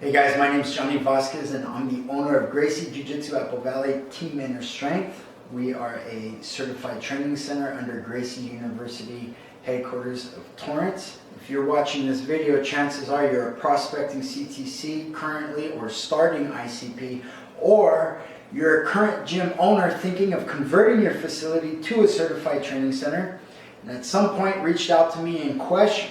Hey guys, my name is Johnny Vasquez and I'm the owner of Gracie Jiu Jitsu Apple Valley Team Inner Strength. We are a certified training center under Gracie University headquarters of Torrance. If you're watching this video, chances are you're prospecting CTC currently or starting ICP, or you're a current gym owner thinking of converting your facility to a certified training center, and at some point reached out to me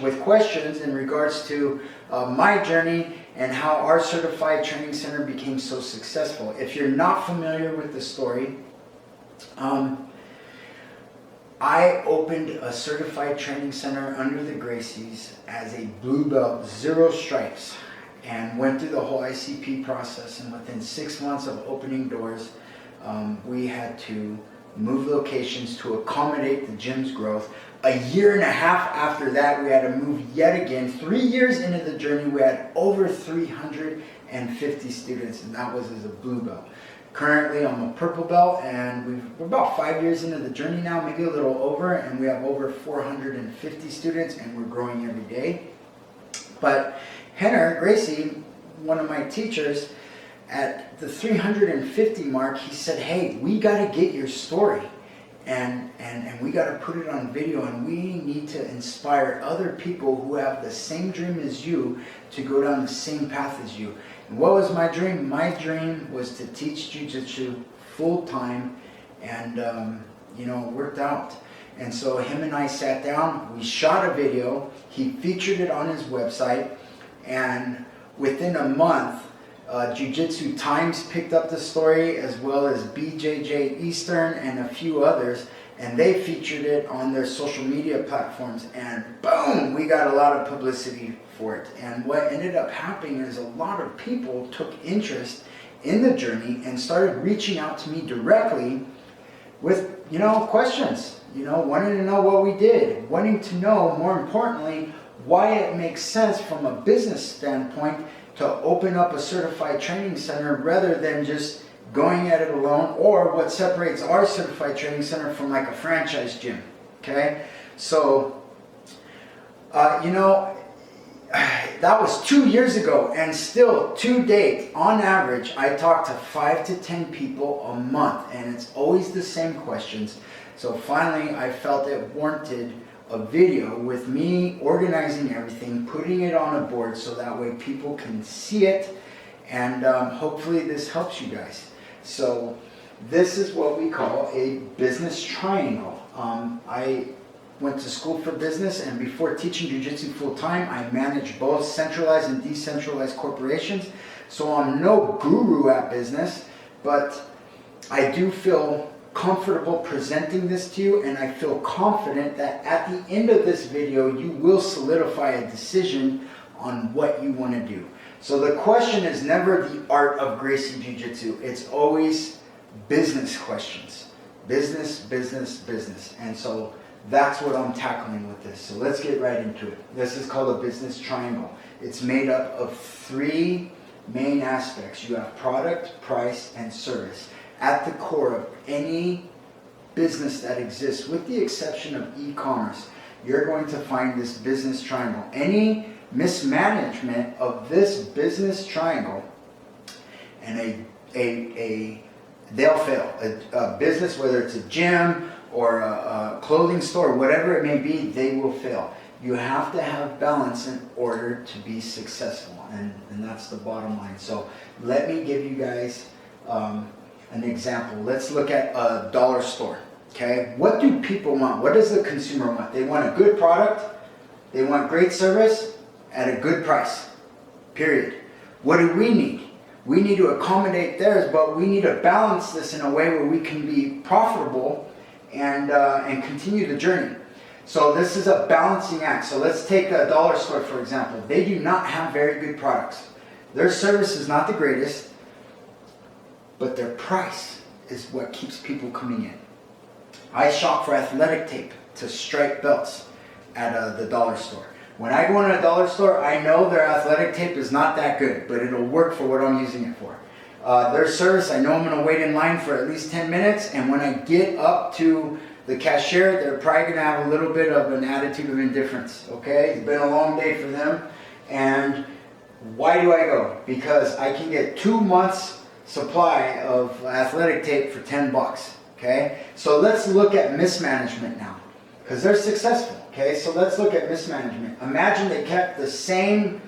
with questions in regards to my journey and how our certified training center became so successful. If you're not familiar with the story, I opened a certified training center under the Gracies as a blue belt, 0 stripes, and went through the whole ICP process. And within 6 months of opening doors, we had to move locations to accommodate the gym's growth. A year and a half after that, we had to move yet again. 3 years into the journey, we had over 350 students, and that was as a blue belt. Currently, I'm a purple belt, and we're about 5 years into the journey now, maybe a little over, and we have over 450 students, and we're growing every day. But Henner, Gracie, one of my teachers, at the 350 mark, he said, hey, we got to get your story. And we got to put it on video, and we need to inspire other people who have the same dream as you to go down the same path as you. And what was my dream? My dream was to teach Jiu Jitsu full time, and it worked out. And so him and I sat down, we shot a video, he featured it on his website, and within a month, Jiu Jitsu Times picked up the story, as well as BJJ Eastern and a few others, and they featured it on their social media platforms, and boom, we got a lot of publicity for it. And what ended up happening is a lot of people took interest in the journey and started reaching out to me directly with questions, wanting to know what we did, wanting to know, more importantly, why it makes sense from a business standpoint to open up a certified training center rather than just going at it alone, or what separates our certified training center from like a franchise gym. Okay, so that was 2 years ago, and still to date, on average, I talk to 5 to 10 people a month, and it's always the same questions. So finally, I felt it warranted a video with me organizing everything, putting it on a board so that way people can see it, and hopefully this helps you guys. So this is what we call a business triangle. I went to school for business, and before teaching Jiu Jitsu full time, I managed both centralized and decentralized corporations. So I'm no guru at business, but I do feel comfortable presenting this to you, and I feel confident that at the end of this video you will solidify a decision on what you want to do. So the question is never the art of Gracie Jiu Jitsu, it's always business questions. Business, business, business. And so that's what I'm tackling with this. So let's get right into it. This is called a business triangle. It's made up of 3 main aspects. You have product, price, and service. At the core of any business that exists, with the exception of e-commerce, you're going to find this business triangle. Any mismanagement of this business triangle, and they'll fail. A business, whether it's a gym or a clothing store, whatever it may be, they will fail. You have to have balance in order to be successful, and that's the bottom line. So let me give you guys an example. Let's look at a dollar store. Okay, what do people want? What does the consumer want? They want a good product, they want great service at a good price, period. What do we need? We need to accommodate theirs, but we need to balance this in a way where we can be profitable and continue the journey. So this is a balancing act. So let's take a dollar store, for example. They do not have very good products. Their service is not the greatest, but their price is what keeps people coming in. I shop for athletic tape to stripe belts at the dollar store. When I go in a dollar store, I know their athletic tape is not that good, but it'll work for what I'm using it for. Their service, I know I'm going to wait in line for at least 10 minutes, and when I get up to the cashier, they're probably going to have a little bit of an attitude of indifference, okay? It's been a long day for them, and Why do I go? Because I can get 2 months supply of athletic tape for 10 bucks. Okay, so let's look at Mismanagement now, because they're successful. Okay, so let's look at Mismanagement. Imagine they kept the same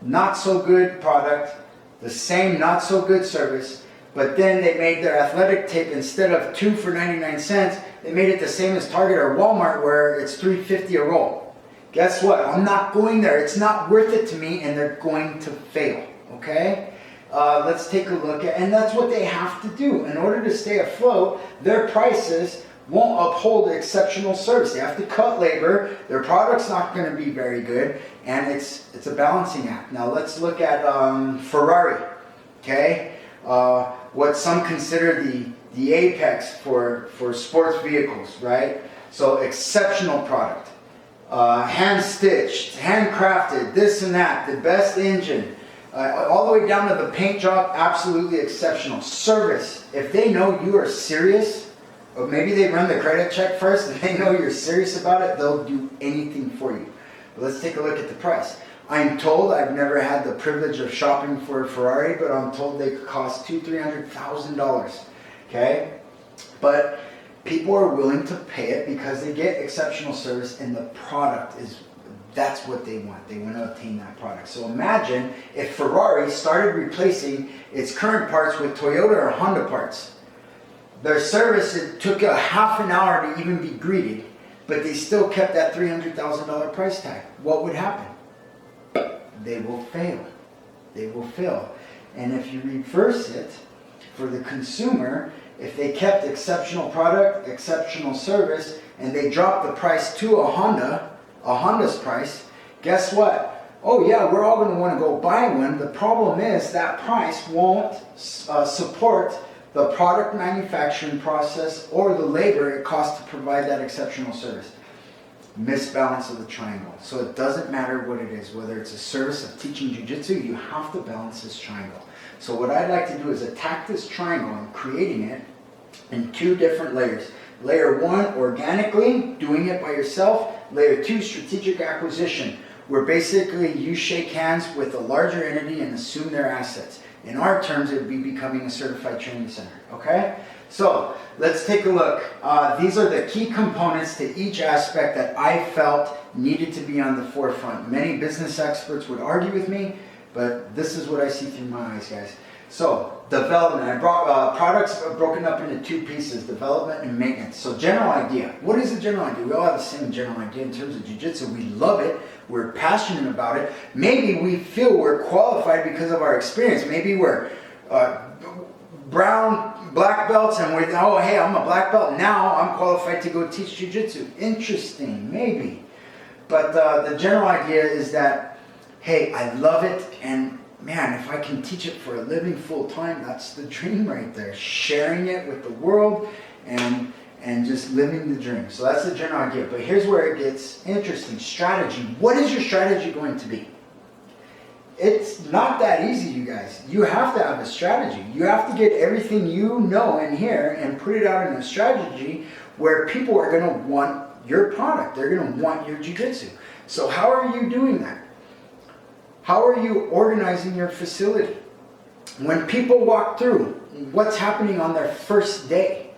not so good product, the same not so good service, but then they made their athletic tape, instead of 2 for 99 cents, they made it the same as Target or Walmart, where it's $3.50 a roll. Guess what? I'm not going there. It's not worth it to me, and they're going to fail. Okay? Let's take a look at, and that's what they have to do. In order to stay afloat, their prices won't uphold exceptional service. They have to cut labor, their product's not going to be very good, and it's a balancing act. Now let's look at Ferrari, okay? What some consider the apex for sports vehicles, right? So exceptional product, hand-stitched, handcrafted, this and that, the best engine, all the way down to the paint job, absolutely exceptional. Service, if they know you are serious, or maybe they run the credit check first and they know you're serious about it, they'll do anything for you. But let's take a look at the price. I'm told, I've never had the privilege of shopping for a Ferrari, but I'm told they cost $200,000-$300,000. Okay? But people are willing to pay it because they get exceptional service, and the product is, that's what they want. They want to obtain that product. So imagine if Ferrari started replacing its current parts with Toyota or Honda parts. Their service, it took a half an hour to even be greeted, but they still kept that $300,000 price tag. What would happen? They will fail. They will fail. And if you reverse it for the consumer, if they kept exceptional product, exceptional service, and they dropped the price to a Honda's price, guess what? Oh yeah, we're all going to want to go buy one. The problem is that price won't support the product manufacturing process or the labor it costs to provide that exceptional service. Misbalance of the triangle. So it doesn't matter what it is, whether it's a service of teaching jiu-jitsu, you have to balance this triangle. So what I'd like to do is attack this triangle and creating it in 2 different layers. Layer 1, organically, doing it by yourself. Layer 2, strategic acquisition, where basically you shake hands with a larger entity and assume their assets. In our terms, it would be becoming a certified training center, okay? So let's take a look. These are the key components to each aspect that I felt needed to be on the forefront. Many business experts would argue with me, but this is what I see through my eyes, guys. So development, I brought products broken up into 2 pieces, development and maintenance. So general idea. What is the general idea? We all have the same general idea in terms of jiu-jitsu. We love it. We're passionate about it. Maybe we feel we're qualified because of our experience. Maybe we're black belts, and we're, oh, hey, I'm a black belt. Now I'm qualified to go teach jiu-jitsu. Interesting, maybe. But the general idea is that, hey, I love it, and man, if I can teach it for a living full time, that's the dream right there. Sharing it with the world and just living the dream. So that's the general idea. But here's where it gets interesting. Strategy. What is your strategy going to be? It's not that easy, you guys. You have to have a strategy. You have to get everything you know in here and put it out in a strategy where people are going to want your product. They're going to want your jiu-jitsu. So how are you doing that? How are you organizing your facility? When people walk through, what's happening on their first day?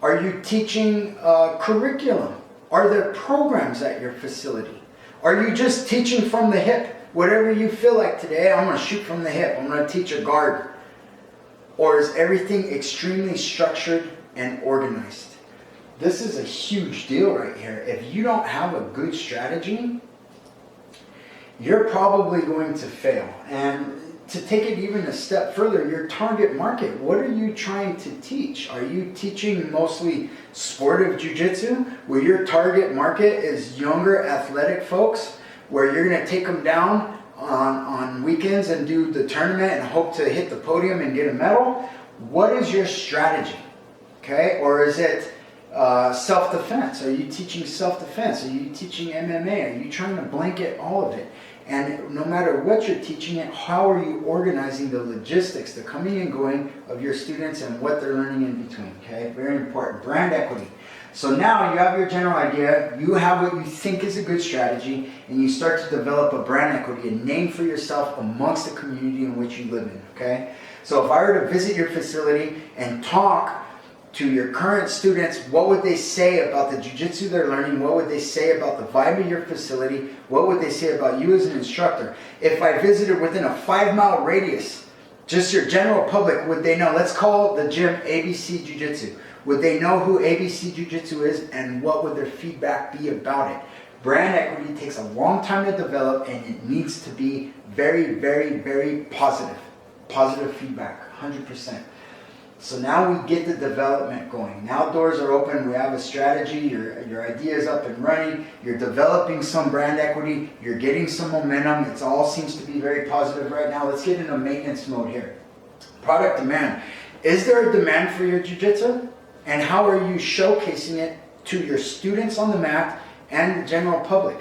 Are you teaching curriculum? Are there programs at your facility? Are you just teaching from the hip? Whatever you feel like today, I'm going to shoot from the hip. I'm going to teach a guard. Or is everything extremely structured and organized? This is a huge deal right here. If you don't have a good strategy, you're probably going to fail. And to take it even a step further, your target market, what are you trying to teach? Are you teaching mostly sportive jiu-jitsu, where your target market is younger athletic folks, where you're going to take them down on weekends and do the tournament and hope to hit the podium and get a medal? What is your strategy? Okay, or is it self-defense? Are you teaching self-defense? Are you teaching MMA? Are you trying to blanket all of it? And no matter what you're teaching it, how are you organizing the logistics, the coming and going of your students and what they're learning in between? Okay, very important. Brand equity. So now you have your general idea, you have what you think is a good strategy, and you start to develop a brand equity, a name for yourself amongst the community in which you live in, okay? So if I were to visit your facility and talk to your current students, what would they say about the jiu-jitsu they're learning? What would they say about the vibe of your facility? What would they say about you as an instructor? If I visited within a 5-mile radius, just your general public, would they know? Let's call the gym ABC Jiu-Jitsu. Would they know who ABC Jiu-Jitsu is, and what would their feedback be about it? Brand equity takes a long time to develop, and it needs to be very, very, very positive. Positive feedback, 100%. So now we get the development going. Now doors are open, we have a strategy, your idea is up and running, you're developing some brand equity, you're getting some momentum, it all seems to be very positive right now. Let's get into maintenance mode here. Product demand. Is there a demand for your jiu-jitsu? And how are you showcasing it to your students on the mat and the general public?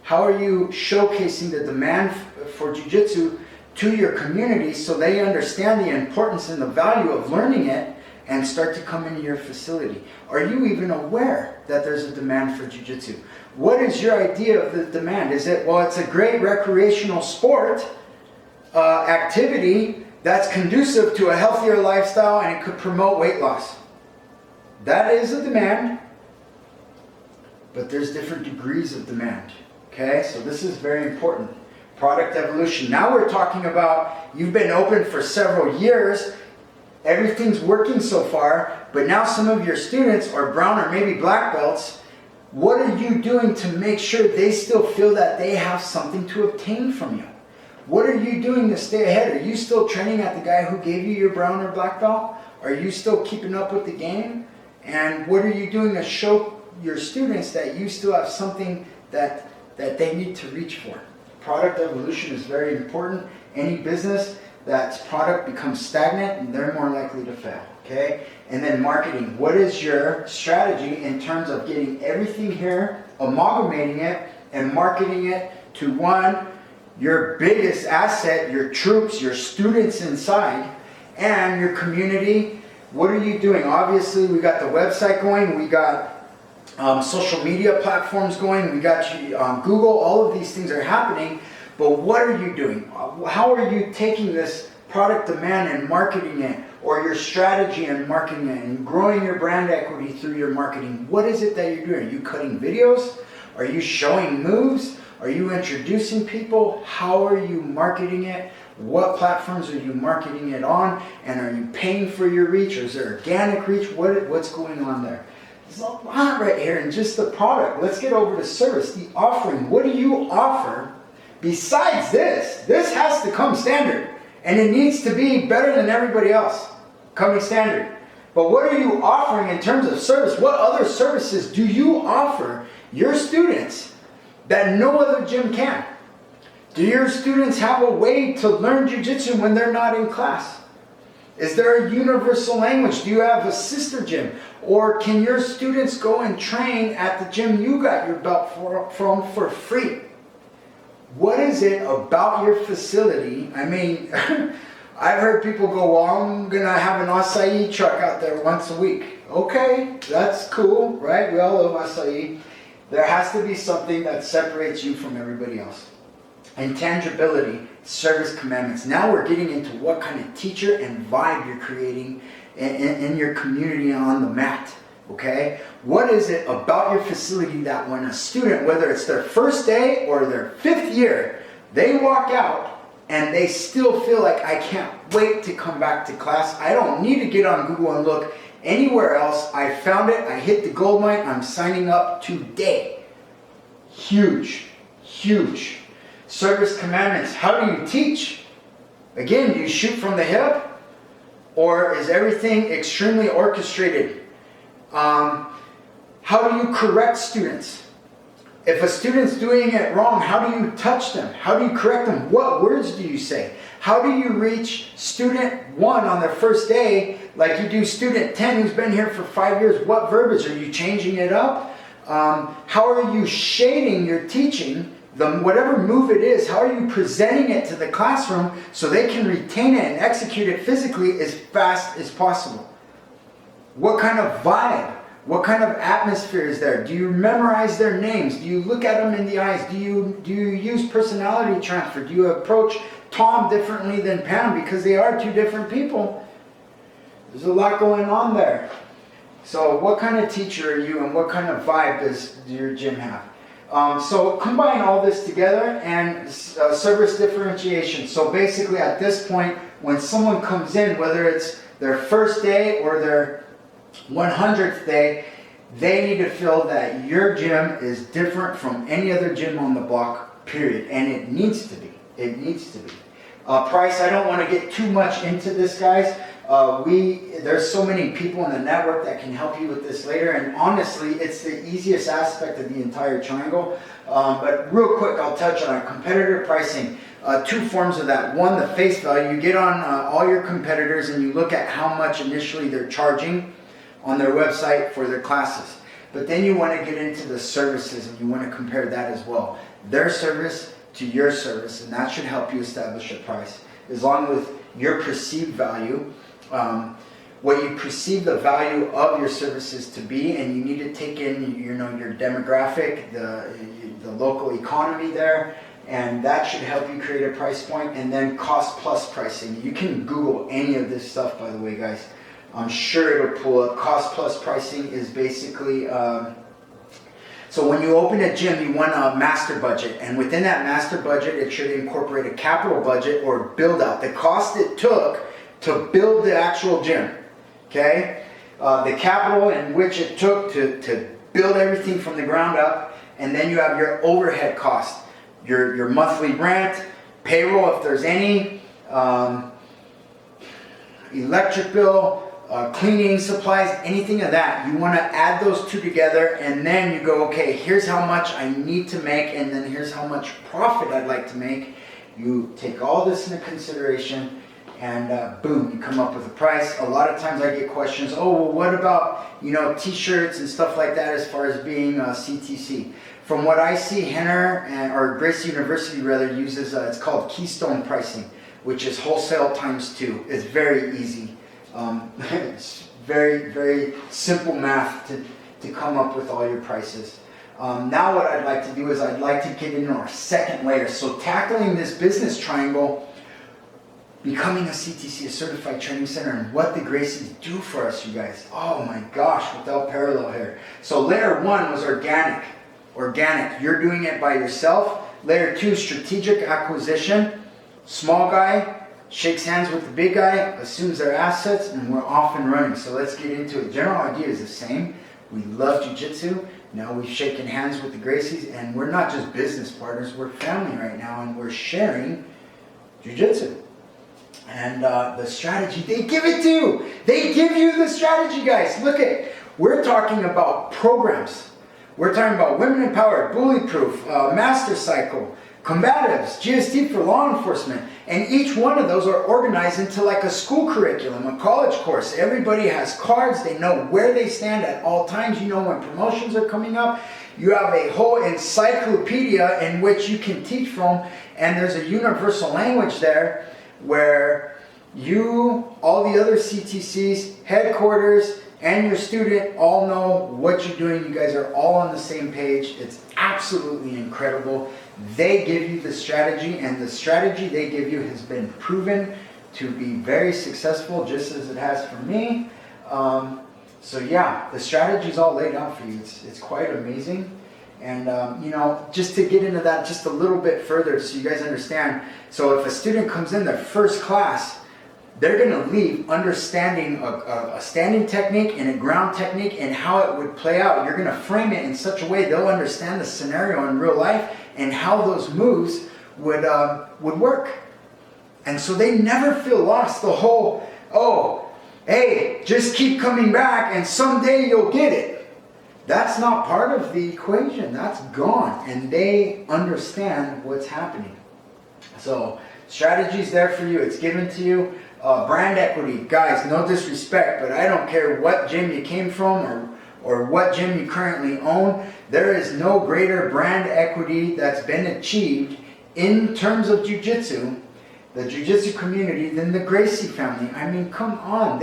How are you showcasing the demand for jiu-jitsu to your community so they understand the importance and the value of learning it and start to come into your facility? Are you even aware that there's a demand for jiu-jitsu? What is your idea of the demand? Is it, well, it's a great recreational sport activity that's conducive to a healthier lifestyle and it could promote weight loss? That is a demand, but there's different degrees of demand, okay? So this is very important. Product evolution. Now we're talking about, you've been open for several years, everything's working so far, but now some of your students are brown or maybe black belts. What are you doing to make sure they still feel that they have something to obtain from you? What are you doing to stay ahead? Are you still training at the guy who gave you your brown or black belt? Are you still keeping up with the game? And what are you doing to show your students that you still have something that they need to reach for? Product evolution is very important. Any business that's product becomes stagnant, and they're more likely to fail, okay? And then marketing. What is your strategy in terms of getting everything here, amalgamating it, and marketing it to one, your biggest asset, your troops, your students inside, and your community? What are you doing? Obviously, we got the website going, we got social media platforms going, we got Google, all of these things are happening, but what are you doing? How are you taking this product demand and marketing it, or your strategy and marketing it, and growing your brand equity through your marketing? What is it that you're doing? Are you cutting videos? Are you showing moves? Are you introducing people? How are you marketing it? What platforms are you marketing it on? And are you paying for your reach, or is there organic reach? What's going on there? There's a lot right here in just the product. Let's get over to service, the offering. What do you offer besides this? This has to come standard, and it needs to be better than everybody else coming standard. But what are you offering in terms of service? What other services do you offer your students that no other gym can? Do your students have a way to learn jiu-jitsu when they're not in class? Is there a universal language? Do you have a sister gym? Or can your students go and train at the gym you got your belt from for free? What is it about your facility? I mean, I've heard people go, well, I'm going to have an acai truck out there once a week. Okay, that's cool, right? We all love acai. There has to be something that separates you from everybody else. Intangibility, service commandments. Now we're getting into what kind of teacher and vibe you're creating in your community on the mat, okay? What is it about your facility that when a student, whether it's their first day or their 5th year, they walk out and they still feel like, I can't wait to come back to class. I don't need to get on Google and look anywhere else. I found it, I hit the gold mine, I'm signing up today. Huge, huge. Service commandments. How do you teach? Again, do you shoot from the hip? Or is everything extremely orchestrated? How do you correct students? If a student's doing it wrong, how do you touch them? How do you correct them? What words do you say? How do you reach student 1 on their first day like you do student 10 who's been here for 5 years? What verbiage? Are you changing it up? How are you shading your teaching? Whatever move it is, how are you presenting it to the classroom so they can retain it and execute it physically as fast as possible? What kind of vibe What kind of atmosphere is there? Do you memorize their names? Do you look at them in the eyes? Do you use personality transfer? Do you approach Tom differently than Pam because they are two different people? There's a lot going on there. So what kind of teacher are you, and what kind of vibe does your gym have? So combine all this together and service differentiation. So basically at this point, when someone comes in, whether it's their first day or their 100th day, they need to feel that your gym is different from any other gym on the block, period. And it needs to be. It needs to be. Price, I don't want to get too much into this, guys. There's so many people in the network that can help you with this later, and honestly, it's the easiest aspect of the entire triangle. But real quick, I'll touch on competitor pricing. Two forms of that. One, the face value. You get on all your competitors and you look at how much initially they're charging on their website for their classes. But then you want to get into the services, and you want to compare that as well. Their service to your service, and that should help you establish a price. As long with your perceived value, what you perceive the value of your services to be, and you need to take in, your demographic, the local economy there, and that should help you create a price point. And then cost plus pricing. You can Google any of this stuff, by the way, guys. I'm sure it'll pull up. Cost plus pricing is basically, so when you open a gym, you want a master budget, and within that master budget, it should incorporate a capital budget or build out. The cost it took to build the actual gym, okay? The capital in which it took to build everything from the ground up, and then you have your overhead cost, your monthly rent, payroll if there's any, electric bill, cleaning supplies, anything of that. You want to add those two together, and then you go, okay, here's how much I need to make, and then here's how much profit I'd like to make. You take all this into consideration, and boom, you come up with a price. A lot of times I get questions, oh, well, what about, t-shirts and stuff like that as far as being CTC? From what I see, Henner, or Gracie University rather, uses, it's called Keystone pricing, which is wholesale times 2. It's very easy. It's very, very simple math to come up with all your prices. Now what I'd like to do is I'd like to get into our second layer. So tackling this business triangle, becoming a CTC, a certified training center, and what the Gracies do for us, you guys. Oh my gosh, without parallel here. So layer 1 was organic. Organic, you're doing it by yourself. Layer 2, strategic acquisition. Small guy shakes hands with the big guy, assumes their assets, and we're off and running. So let's get into it. General idea is the same. We love Jiu Jitsu. Now we've shaken hands with the Gracies, and we're not just business partners, we're family right now, and we're sharing Jiu Jitsu. And the strategy, they give it to you. They give you the strategy, guys. Look at, we're talking about programs. We're talking about Women Empowered, Bullyproof, Master Cycle, Combatives, GST for law enforcement, and each one of those are organized into like a school curriculum, a college course. Everybody has cards. They know where they stand at all times. You know when promotions are coming up. You have a whole encyclopedia in which you can teach from, and there's a universal language there where you, all the other CTCs, headquarters, and your student all know what you're doing. You guys are all on the same page. It's absolutely incredible. They give you the strategy, and the strategy they give you has been proven to be very successful, just as it has for me. So yeah, the strategy is all laid out for you. It's quite amazing. And just to get into that just a little bit further so you guys understand. So if a student comes in their first class, they're going to leave understanding a standing technique and a ground technique and how it would play out. You're going to frame it in such a way they'll understand the scenario in real life and how those moves would work. And so they never feel lost. The whole, oh, hey, just keep coming back and someday you'll get it. That's not part of the equation. That's gone. And they understand what's happening. So strategy's there for you. It's given to you. Brand equity. Guys, no disrespect, but I don't care what gym you came from or what gym you currently own. There is no greater brand equity that's been achieved in terms of Jiu Jitsu, the Jiu Jitsu community, than the Gracie family. I mean, come on.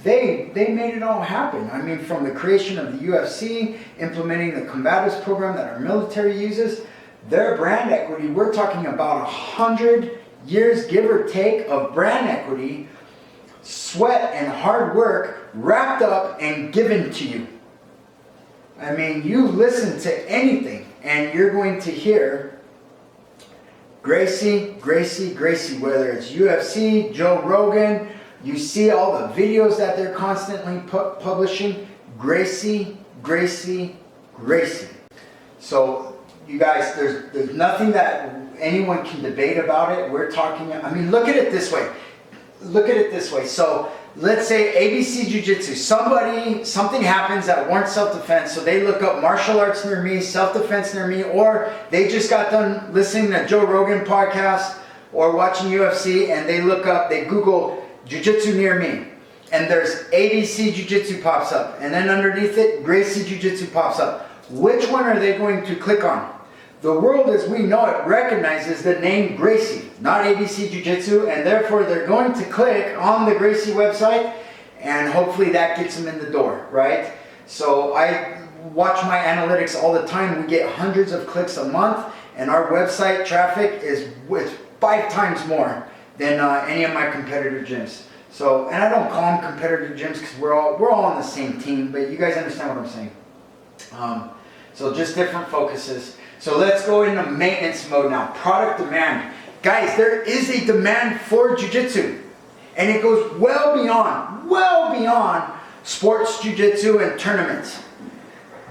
they made it all happen. I mean, from the creation of the UFC, implementing the combatives program that our military uses, their brand equity, we're talking about 100 years, give or take, of brand equity, sweat and hard work wrapped up and given to you. I mean, you listen to anything and you're going to hear Gracie, Gracie, Gracie, whether it's UFC, Joe Rogan, you see all the videos that they're constantly publishing, Gracie, Gracie, Gracie. So you guys, there's nothing that anyone can debate about it. We're talking, I mean, look at it this way. Look at it this way. So let's say ABC Jiu Jitsu, something happens that warrants self-defense, so they look up martial arts near me, self-defense near me, or they just got done listening to Joe Rogan podcast or watching UFC and they look up, they Google Jiu Jitsu near me, and there's ABC Jiu Jitsu pops up, and then underneath it, Gracie Jiu Jitsu pops up. Which one are they going to click on? The world as we know it recognizes the name Gracie, not ABC Jiu Jitsu, and therefore they're going to click on the Gracie website, and hopefully that gets them in the door, right? So I watch my analytics all the time. We get hundreds of clicks a month, and our website traffic is 5 times more than any of my competitor gyms. So, and I don't call them competitor gyms because we're all on the same team, but you guys understand what I'm saying. So just different focuses. So let's go into maintenance mode now. Product demand. Guys, there is a demand for jiu-jitsu, and it goes well beyond sports jiu-jitsu and tournaments.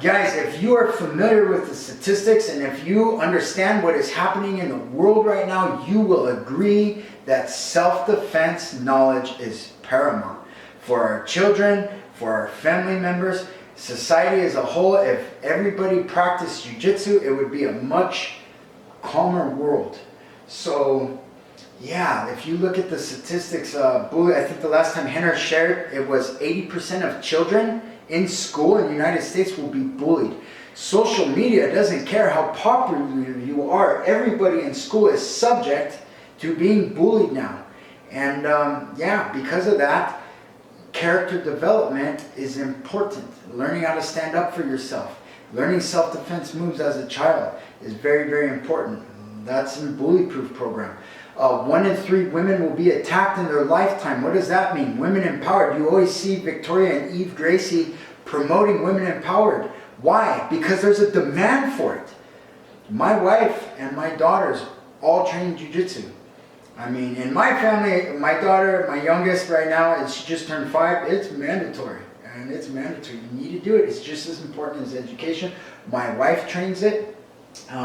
Guys, if you are familiar with the statistics and if you understand what is happening in the world right now, you will agree that self-defense knowledge is paramount for our children, for our family members, society as a whole. If everybody practiced jiu-jitsu, it would be a much calmer world. So yeah, if you look at the statistics, I think the last time Henry shared, it was 80% of children in school in the United States will be bullied. Social media doesn't care how popular you are. Everybody in school is subject to being bullied now. And yeah, because of that, character development is important. Learning how to stand up for yourself. Learning self-defense moves as a child is very, very important. That's in Bully Proof program. 1 in 3 women will be attacked in their lifetime. What does that mean? Women empowered. You always see Victoria and Eve Gracie promoting women empowered. Why? Because there's a demand for it. My wife and my daughters all train jiu-jitsu. I mean, in my family, my daughter, my youngest right now, and she just turned 5, it's mandatory. And it's mandatory. You need to do it. It's just as important as education. My wife trains it.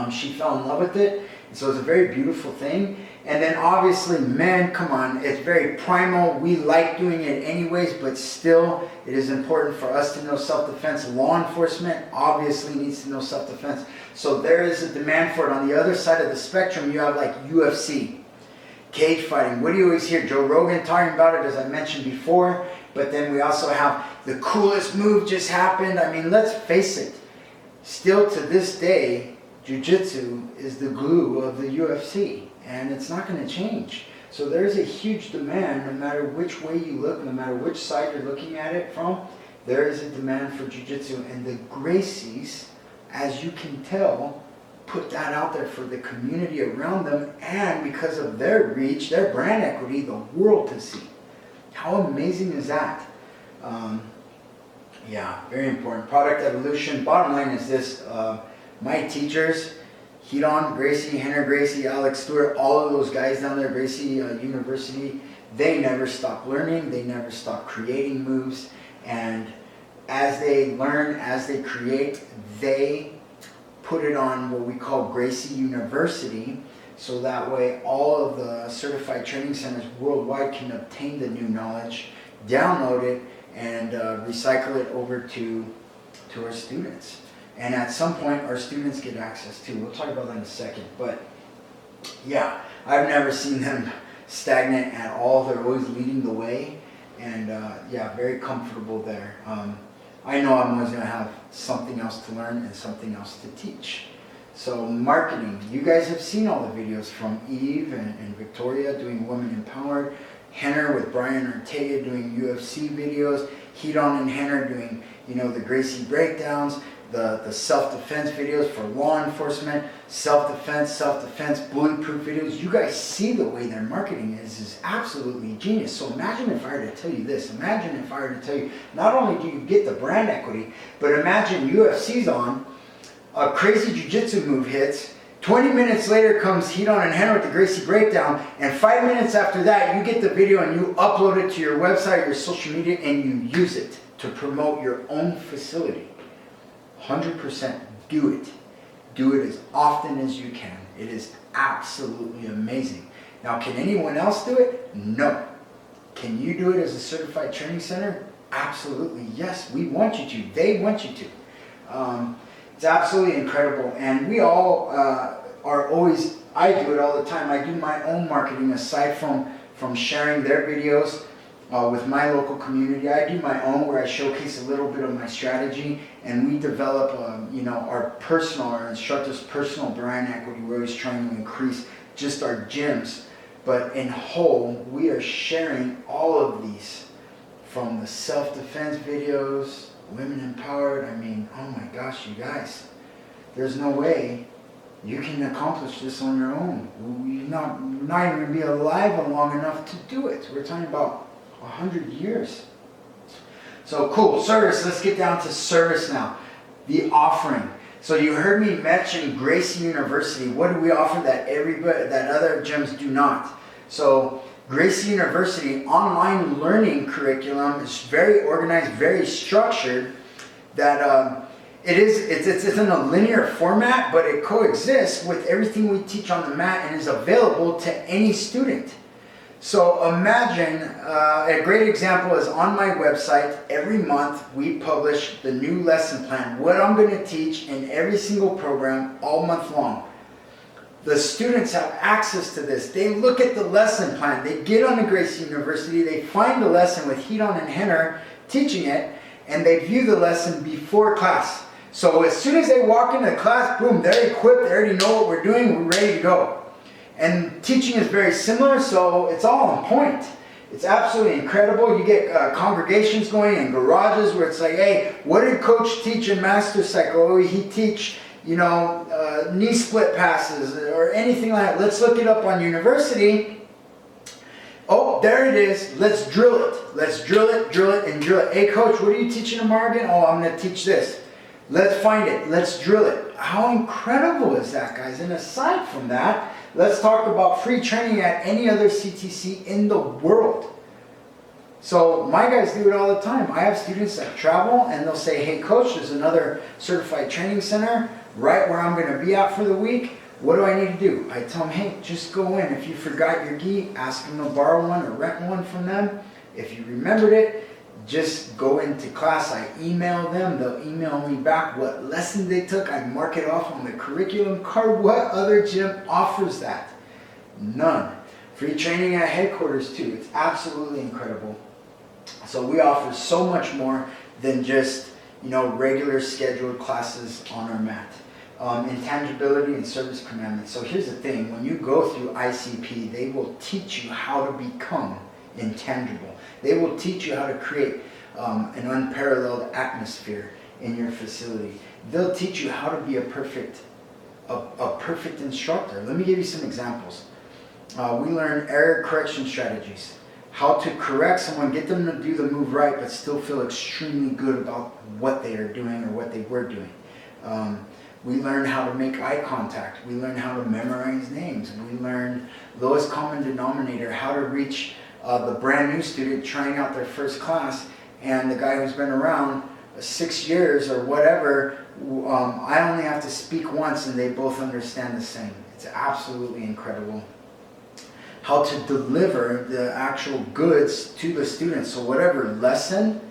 She fell in love with it. So it's a very beautiful thing. And then obviously men, come on, it's very primal. We like doing it anyways, but still it is important for us to know self-defense. Law enforcement obviously needs to know self-defense. So there is a demand for it. On the other side of the spectrum, you have like UFC, cage fighting. What do you always hear? Joe Rogan talking about it, as I mentioned before. But then we also have the coolest move just happened. I mean, let's face it. Still to this day, Jiu-Jitsu is the glue of the UFC, and it's not going to change. So there's a huge demand, no matter which way you look, no matter which side you're looking at it from, there is a demand for Jiu-Jitsu. And the Gracies, as you can tell, put that out there for the community around them, and because of their reach, their brand equity, the world to see. How amazing is that? Yeah, very important. Product evolution. Bottom line is this. My teachers, Hidon, Gracie, Henry Gracie, Alex Stewart, all of those guys down there, Gracie University, they never stop learning. They never stop creating moves. And as they learn, as they create, they put it on what we call Gracie University. So that way all of the certified training centers worldwide can obtain the new knowledge, download it, and recycle it over to our students. And at some point, our students get access to. We'll talk about that in a second. But yeah, I've never seen them stagnant at all. They're always leading the way. And yeah, very comfortable there. I know I'm always going to have something else to learn and something else to teach. So marketing. You guys have seen all the videos from Eve and Victoria doing Women Empowered. Henner with Brian Ortega doing UFC videos, Heat On and Henner doing, you know, the Gracie breakdowns, the self-defense videos for law enforcement, self-defense, bulletproof videos. You guys see the way their marketing is absolutely genius. So imagine if I were to tell you this. Imagine if I were to tell you, not only do you get the brand equity, but imagine UFC's on, a crazy Jiu Jitsu move hits, 20 minutes later comes Heat On and Henner with the Gracie breakdown, and 5 minutes after that you get the video and you upload it to your website, your social media, and you use it to promote your own facility. 100% do it. Do it as often as you can. It is absolutely amazing. Now, can anyone else do it? No. Can you do it as a certified training center? Absolutely, yes. We want you to. They want you to. It's absolutely incredible. And we all are always, I do it all the time. I do my own marketing aside from sharing their videos with my local community. I do my own where I showcase a little bit of my strategy, and we develop, you know, our instructors' personal brand equity. We're always trying to increase just our gyms, but in whole, we are sharing all of these, from the self-defense videos, women empowered. I mean, oh my gosh, you guys, there's no way you can accomplish this on your own. You're not even going to be alive long enough to do it. We're talking about 100 years. So cool, service. Let's get down to service now. The offering. So you heard me mention Gracie University. What do we offer that other gyms do not? So Gracie University online learning curriculum is very organized, very structured. That it's in a linear format, but it coexists with everything we teach on the mat and is available to any student. So imagine, a great example is on my website. Every month we publish the new lesson plan, what I'm going to teach in every single program all month long. The students have access to this. They look at the lesson plan. They get on to Gracie University. They find the lesson with Heat On and Henner teaching it, and they view the lesson before class. So as soon as they walk into the class, boom, they're equipped. They already know what we're doing. We're ready to go. And teaching is very similar, so it's all on point. It's absolutely incredible. You get congregations going in garages where it's like, hey, what did Coach teach in Master Cycle? Oh, he teach, you know, knee split passes or anything like that. Let's look it up on university. Oh, there it is. Let's drill it. Let's drill it, drill it, and drill it. Hey, Coach, what are you teaching tomorrow again? Oh, I'm going to teach this. Let's find it. Let's drill it. How incredible is that, guys? And aside from that, let's talk about free training at any other CTC in the world. So my guys do it all the time. I have students that travel and they'll say, hey, Coach, there's another certified training center right where I'm going to be at for the week. What do I need to do? I tell them, hey, just go in. If you forgot your gi, ask them to borrow one or rent one from them. If you remembered it, just go into class. I email them. They'll email me back what lesson they took. I mark it off on the curriculum card. What other gym offers that? None. Free training at headquarters too. It's absolutely incredible. So we offer so much more than just, you know, regular scheduled classes on our mat. Intangibility and service commandments. So here's the thing. When you go through ICP, they will teach you how to become intangible. They will teach you how to create an unparalleled atmosphere in your facility. They'll teach you how to be a perfect instructor. Let me give you some examples. We learn error correction strategies. How to correct someone, get them to do the move right, but still feel extremely good about what they are doing or what they were doing. We learn how to make eye contact. We learn how to memorize names. We learn lowest common denominator, how to reach the brand new student trying out their first class, and the guy who's been around 6 years or whatever, I only have to speak once and they both understand the same. It's absolutely incredible. How to deliver the actual goods to the students. So whatever lesson,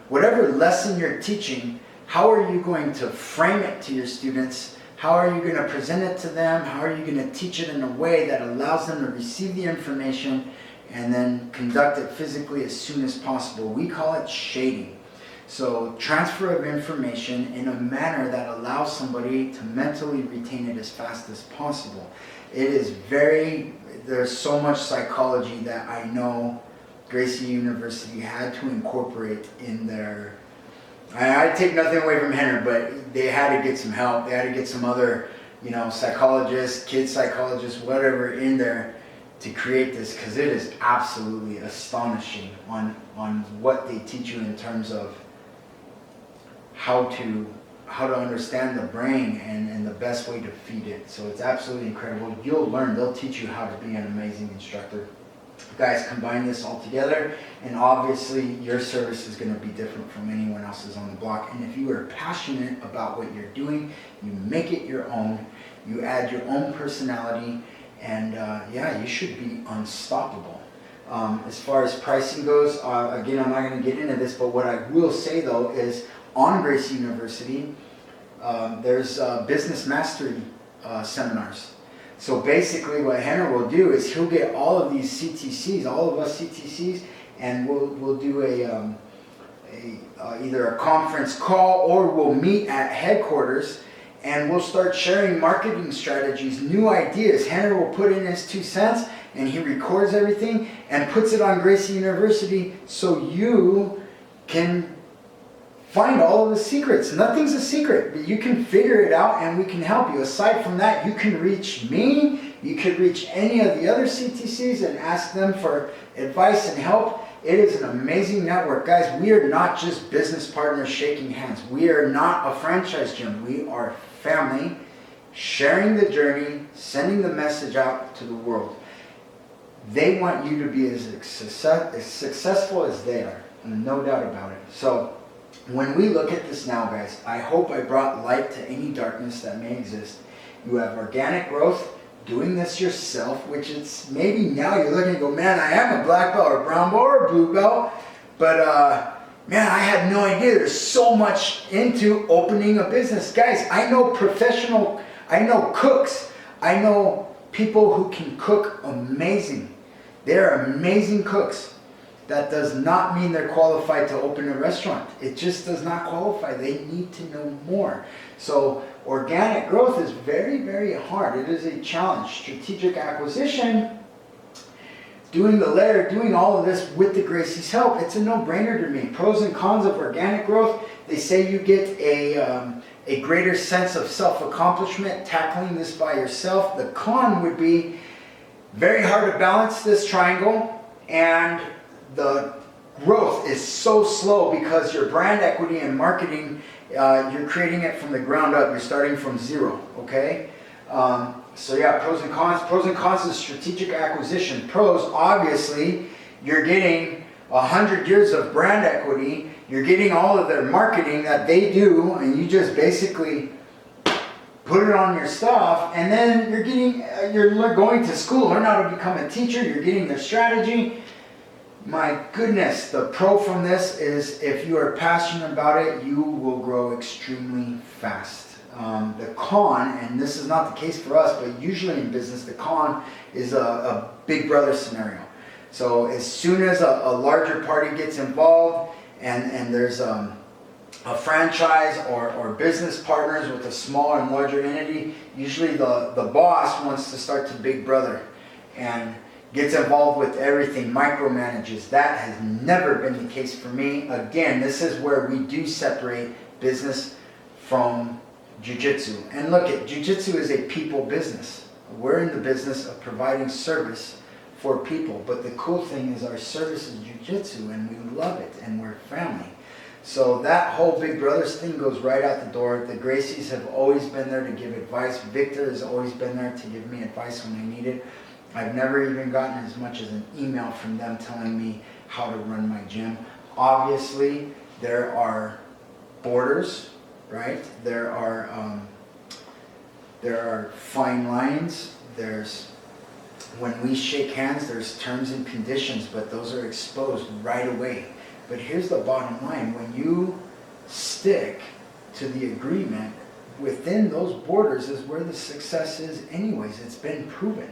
whatever lesson you're teaching, how are you going to frame it to your students? How are you going to present it to them? How are you going to teach it in a way that allows them to receive the information and then conduct it physically as soon as possible? We call it shading. So transfer of information in a manner that allows somebody to mentally retain it as fast as possible. It is there's so much psychology that I know Gracie University had to incorporate in their. I take nothing away from Henry, but they had to get some help. They had to get some other, psychologists, kid psychologists, whatever in there to create this, because it is absolutely astonishing on what they teach you in terms of how to understand the brain and the best way to feed it. So it's absolutely incredible. You'll learn. They'll teach you how to be an amazing instructor. Guys, combine this all together, and obviously your service is going to be different from anyone else's on the block. And if you are passionate about what you're doing, you make it your own, you add your own personality, and you should be unstoppable. As far as pricing goes, again, I'm not going to get into this, but what I will say though is on Gracie University, there's business mastery seminars. So basically what Henry will do is he'll get all of these CTCs, all of us CTCs, and we'll do either a conference call, or we'll meet at headquarters and we'll start sharing marketing strategies, new ideas. Henry will put in his 2 cents and he records everything and puts it on Gracie University so you can find all of the secrets. Nothing's a secret, but you can figure it out and we can help you. Aside from that, you can reach me, you could reach any of the other CTCs and ask them for advice and help. It is an amazing network. Guys, we are not just business partners shaking hands. We are not a franchise gym. We are family, sharing the journey, sending the message out to the world. They want you to be as successful as they are, no doubt about it. So when we look at this now, guys, I hope I brought light to any darkness that may exist. You have organic growth, doing this yourself, which it's maybe now you're looking and go, man, I am a black belt or brown belt or blue belt, but man, I had no idea there's so much into opening a business. Guys, I know cooks, I know people who can cook amazing. They're amazing cooks. That does not mean they're qualified to open a restaurant. It just does not qualify. They need to know more. So organic growth is very, very hard. It is a challenge. Strategic acquisition, doing all of this with the Gracie's help, it's a no-brainer to me. Pros and cons of organic growth. They say you get a greater sense of self-accomplishment tackling this by yourself. The con would be very hard to balance this triangle, and the growth is so slow because your brand equity and marketing, you're creating it from the ground up. You're starting from zero, okay? So yeah, pros and cons. Pros and cons is strategic acquisition. Pros, obviously, you're getting 100 years of brand equity. You're getting all of their marketing that they do, and you just basically put it on your stuff, and then you're going to school, learn how to become a teacher. You're getting their strategy. My goodness, the pro from this is if you are passionate about it, you will grow extremely fast. The con, and this is not the case for us, but usually in business, the con is a big brother scenario. So as soon as a larger party gets involved and there's a franchise or business partners with a smaller and larger entity, usually the boss wants to start to big brother and gets involved with everything, micromanages. That has never been the case for me. Again, this is where we do separate business from Jiu Jitsu. And look, Jiu Jitsu is a people business. We're in the business of providing service for people. But the cool thing is our service is Jiu Jitsu, and we love it, and we're family. So that whole Big Brothers thing goes right out the door. The Gracies have always been there to give advice. Victor has always been there to give me advice when I need it. I've never even gotten as much as an email from them telling me how to run my gym. Obviously, there are borders, right? There are fine lines. When we shake hands, there's terms and conditions, but those are exposed right away. But here's the bottom line. When you stick to the agreement, within those borders is where the success is anyways. It's been proven.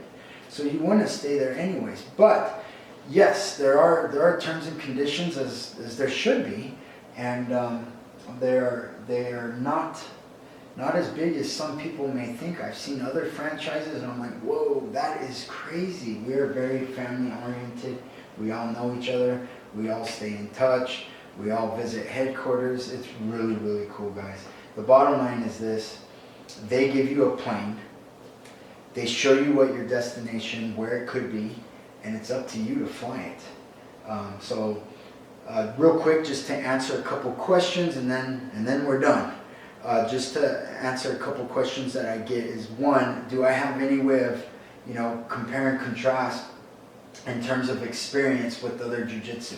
So you want to stay there anyways. But yes, there are terms and conditions as there should be, and they are not not as big as some people may think. I've seen other franchises and I'm like, whoa, that is crazy. We're very family oriented. We all know each other. We all stay in touch. We all visit headquarters. It's really, really cool, guys. The bottom line is this. They give you a plane. They show you what your destination, where it could be, and it's up to you to fly it. Real quick, just to answer a couple questions, and then we're done. Just to answer a couple questions that I get is, one, do I have any way of, compare and contrast in terms of experience with other jiu-jitsu?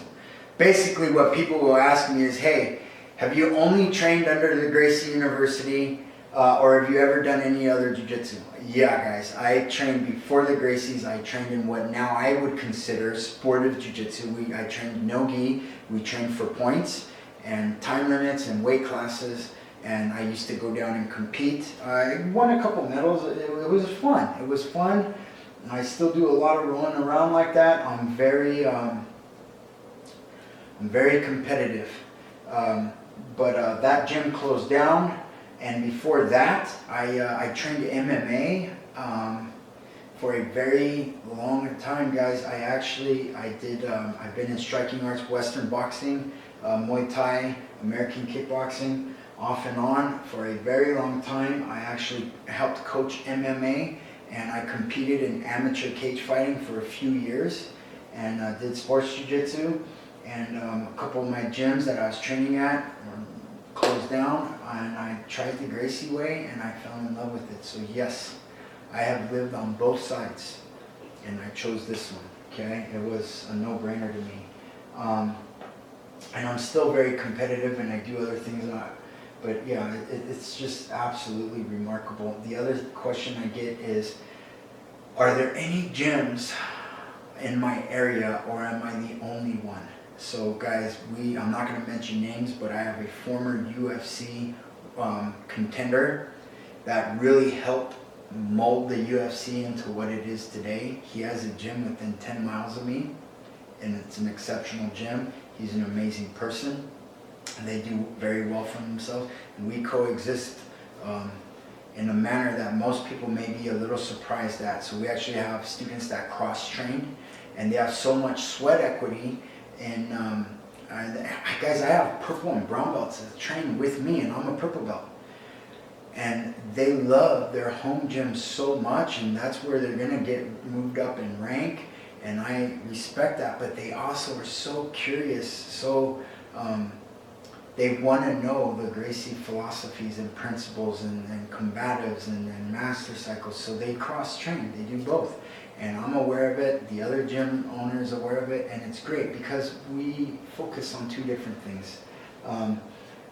Basically, what people will ask me is, hey, have you only trained under the Gracie University, or have you ever done any other jiu-jitsu? Yeah, guys, I trained before the Gracies. I trained in what now I would consider sportive jiu-jitsu. I trained no-gi. We trained for points and time limits and weight classes. And I used to go down and compete. I won a couple medals. It was fun. It was fun. I still do a lot of rolling around like that. I'm very competitive. But that gym closed down. And before that, I trained MMA for a very long time, guys. I've been in striking arts, Western boxing, Muay Thai, American kickboxing, off and on for a very long time. I actually helped coach MMA, and I competed in amateur cage fighting for a few years, and did sports jiu-jitsu. And a couple of my gyms that I was training at closed down, and I tried the Gracie way, and I fell in love with it. So yes, I have lived on both sides, and I chose this one. Okay, it was a no-brainer to me. And I'm still very competitive, and I do other things. But yeah, it's just absolutely remarkable. The other question I get is, are there any gyms in my area, or am I the only one? So guys, I'm not going to mention names, but I have a former UFC contender that really helped mold the UFC into what it is today. He has a gym within 10 miles of me, and it's an exceptional gym. He's an amazing person, and they do very well for themselves. And we coexist in a manner that most people may be a little surprised at. So we actually have students that cross-train, and they have so much sweat equity. And guys, I have purple and brown belts that train with me, and I'm a purple belt. And they love their home gym so much, and that's where they're going to get moved up in rank. And I respect that, but they also are so curious, they want to know the Gracie philosophies and principles and combatives and master cycles, so they cross-train, they do both. And I'm aware of it, the other gym owner is aware of it, and it's great because we focus on two different things.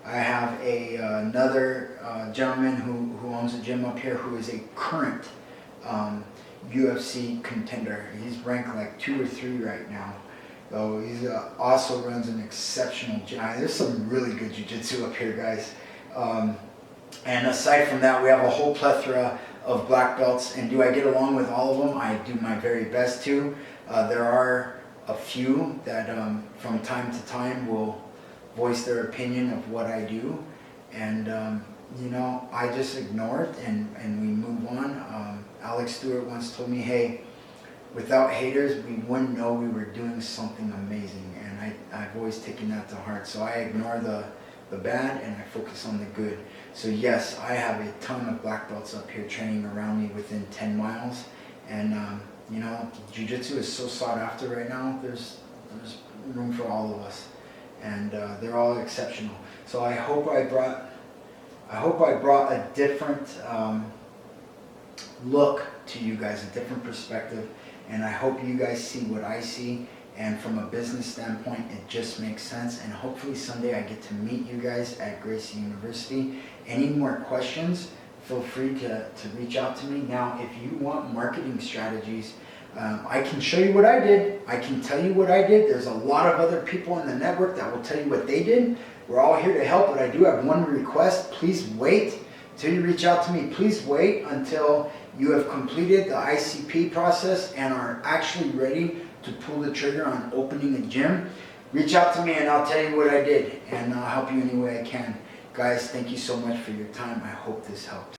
I have another gentleman who owns a gym up here who is a current UFC contender. He's ranked like 2 or 3 right now. So he also runs an exceptional gym. There's some really good jiu-jitsu up here, guys. And aside from that, we have a whole plethora of black belts. And do I get along with all of them? I do my very best to. There are a few that from time to time will voice their opinion of what I do. And, I just ignore it and we move on. Alex Stewart once told me, hey, without haters, we wouldn't know we were doing something amazing. And I've always taken that to heart. So I ignore the bad and I focus on the good. So yes, I have a ton of black belts up here training around me within 10 miles. And, jiu-jitsu is so sought after right now. There's room for all of us. And they're all exceptional. So I hope I brought a different look to you guys, a different perspective. And I hope you guys see what I see. And from a business standpoint, it just makes sense. And hopefully someday I get to meet you guys at Gracie University. Any more questions, feel free to reach out to me. Now, if you want marketing strategies, I can show you what I did. I can tell you what I did. There's a lot of other people in the network that will tell you what they did. We're all here to help, but I do have one request. Please wait till you reach out to me. Please wait until you have completed the ICP process and are actually ready to pull the trigger on opening a gym. Reach out to me and I'll tell you what I did, and I'll help you any way I can. Guys, thank you so much for your time. I hope this helped.